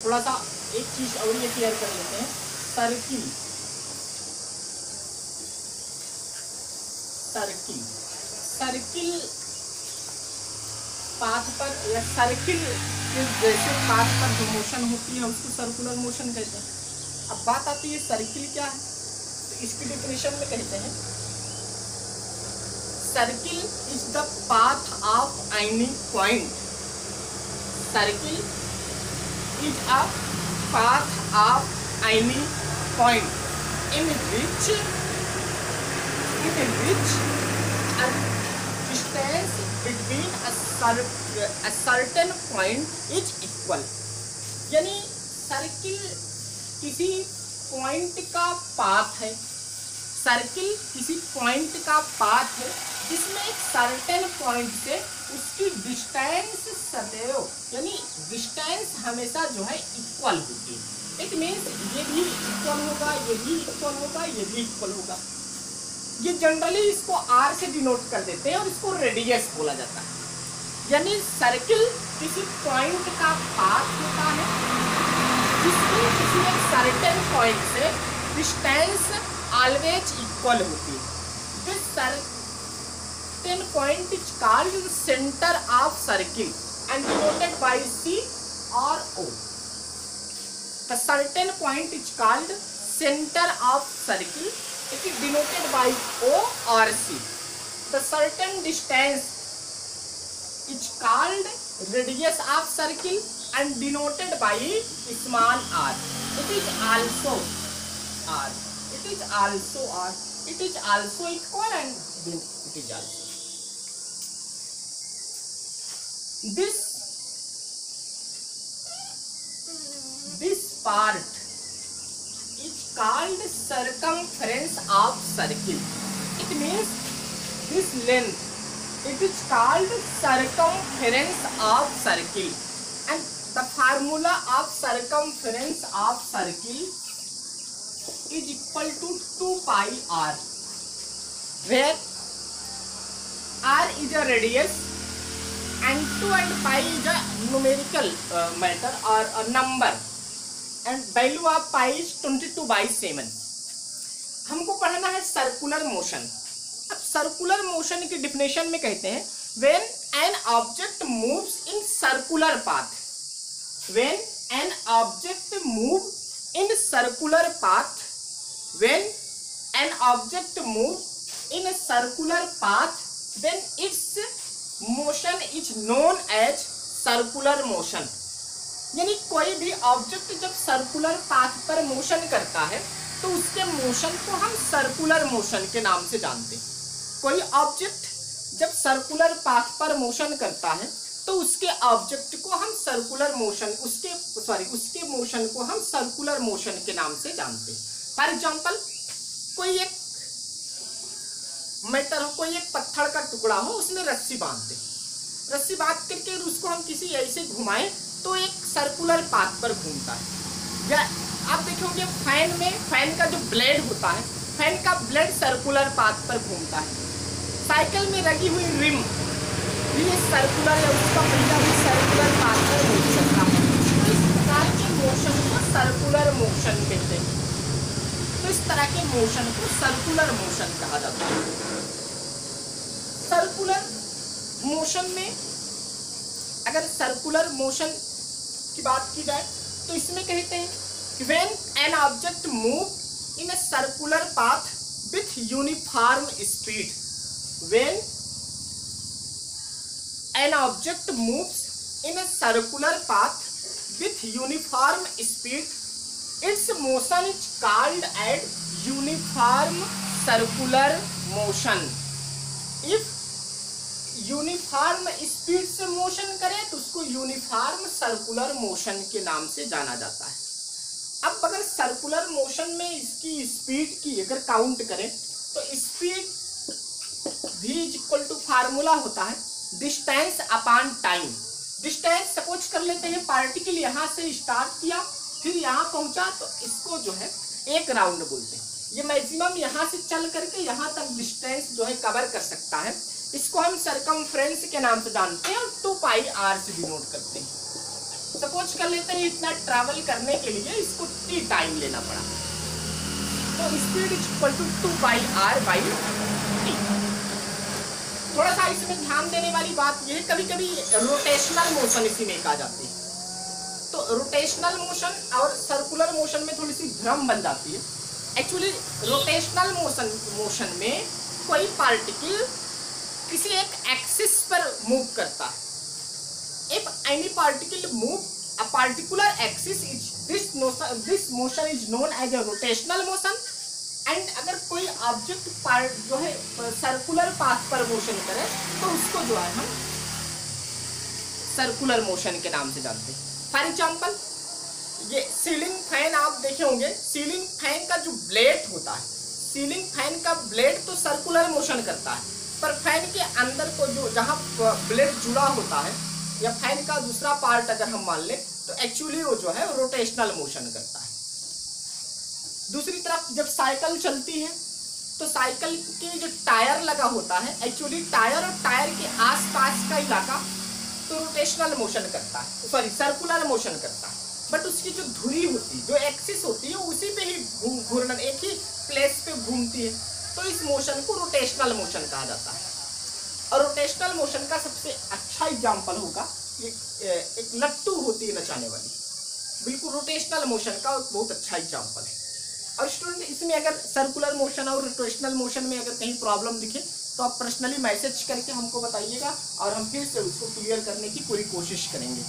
थोड़ा सा एक चीज और ये क्लियर कर लेते हैं। सर्किल सर्किल सर्किल पाथ पर या सर्किल के जैसे पाथ पर जो मोशन होती है उसको सर्कुलर मोशन कहते हैं। अब बात आती है सर्किल क्या है, तो इसकी डेफिनेशन में कहते हैं circle is the path of any point. Circle is a path of any point in which a distance between a certain point is equal। यानी सर्किल किसी पॉइंट का पाथ है, सर्किल किसी पॉइंट का पाथ है जिसमें एक सर्टेन पॉइंट से उसकी डिस्टेंस सदैव यानी डिस्टेंस हमेशा जो है इक्वल होती है। इट मीन्स ये भी इक्वल होगा, ये भी इक्वल होगा, ये भी इक्वल होगा। ये जनरली इसको आर से डिनोट कर देते हैं और इसको रेडियस बोला जाता है। यानी सर्किल किसी पॉइंट का पाथ होता है जिसमें किसी एक सर्टेन पॉइंट से डिस्टेंस ऑलवेज इक्वल होती है। This certain point is called the center of circle and denoted by C or O। The certain point is called center of circle, it is denoted by O or C। The certain distance is called radius of circle and denoted by small r। It is also r, it is also r, it is also equal and then it is also this part is called circumference of circle। It means this length, it is called circumference of circle and the formula of circumference of circle is equal to 2 pi r, where r is a radius and 2 and pi is a numerical matter or a number and value of pi is 22/7। हमको पढ़ना है circular motion. अब circular motion की definition में कहते हैं when an object moves in circular path, when an object move in circular path, when an object move in a circular path then its motion is known as circular motion। यानी कोई भी object जब circular path पर motion करता है तो उसके motion को हम सर्कुलर मोशन के नाम से जानते हैं। कोई ऑब्जेक्ट जब सर्कुलर पाथ पर मोशन करता है तो उसके ऑब्जेक्ट को हम सर्कुलर मोशन उसके मोशन को हम सर्कुलर मोशन के नाम से जानते हैं। फॉर एग्जांपल कोई एक मैटर हो, कोई एक पत्थर का टुकड़ा हो, उसमें रस्सी बांध दे, रस्सी बांध करके उसको हम किसी ऐसे घुमाएं तो एक सर्कुलर पाथ पर घूमता है। या आप देखोगे फैन का जो ब्लेड होता है, फैन का ब्लेड सर्कुलर पाथ पर घूमता है। साइकिल में लगी हुई रिम ये सर्कुलर या उसका पहिया भी सर्कुलर पाथ पर घूम सकता है। तो इस प्रकार के मोशन को सर्कुलर मोशन कहते हैं। तो इस तरह के मोशन को सर्कुलर मोशन कहा जाता है। सर्कुलर मोशन में अगर सर्कुलर मोशन की बात की जाए तो इसमें कहते हैं कि when an object move in a circular path with uniform speed, when an object moves in a circular path with uniform speed, its motion is called as uniform circular motion। if uniform speed से motion करे तो उसको uniform circular motion के नाम से जाना जाता है। अब अगर सर्कुलर मोशन में इसकी स्पीड की अगर काउंट करें तो speed v is equal to formula होता है distance upon time. Distance suppose कर लेते हैं पार्टिकल यहाँ से स्टार्ट किया फिर यहाँ पहुंचा तो इसको जो है एक राउंड बोलते हैं। ये मैक्सिमम यहाँ से चल करके यहाँ तक डिस्टेंस जो है कवर कर सकता है, इसको हम सर्कमफ्रेंस के नाम से जानते हैं और 2 पाई r से डिनोट करते हैं। सपोज कर लेते हैं इतना ट्रैवल करने के लिए इसको t टाइम लेना पड़ा, तो speed is equal to 2/r/t। थोड़ा सा इसमें ध्यान देने वाली बात ये, कभी कभी रोटेशनल मोशन इसी में आ जाती है, तो रोटेशनल मोशन और सर्कुलर मोशन में थोड़ी सी भ्रम बन जाती है। एक्चुअली रोटेशनल मोशन में कोई पार्टिकल किसी एक एक्सिस पर मूव करता है। If any particle move a particular axis, this motion is known as a rotational motion. And अगर कोई ऑब्जेक्ट जो है सर्कुलर पाथ पर मोशन करे तो उसको जो है हम सर्कुलर मोशन के नाम से जानते हैं। फॉर एग्जाम्पल ये सीलिंग फैन आप देखे होंगे, सीलिंग फैन का जो ब्लेड होता है, सीलिंग फैन का ब्लेड तो सर्कुलर मोशन करता है, पर फैन के अंदर को जो जहाँ ब्लेड जुड़ा होता है या फैन का दूसरा पार्ट अगर हम मान लें तो एक्चुअली वो जो है रोटेशनल मोशन करता है। दूसरी तरफ जब साइकिल चलती है तो साइकिल के जो टायर लगा होता है, एक्चुअली टायर और टायर के आसपास का इलाका तो रोटेशनल मोशन करता है, सॉरी सर्कुलर मोशन करता है, बट उसकी जो धुरी होती है, जो एक्सिस होती है, उसी पे ही घूर्णन, एक ही प्लेस पे घूमती है, तो इस मोशन को रोटेशनल मोशन कहा जाता है। और रोटेशनल मोशन का सबसे अच्छा एग्जांपल होगा एक लट्टू होती है नचाने वाली, बिल्कुल रोटेशनल मोशन का बहुत अच्छा एग्जांपल है। और स्टूडेंट इसमें अगर सर्कुलर मोशन और रोटेशनल मोशन में अगर कहीं प्रॉब्लम दिखे तो आप पर्सनली मैसेज करके हमको बताइएगा और हम फिर से उसको क्लियर करने की पूरी कोशिश करेंगे।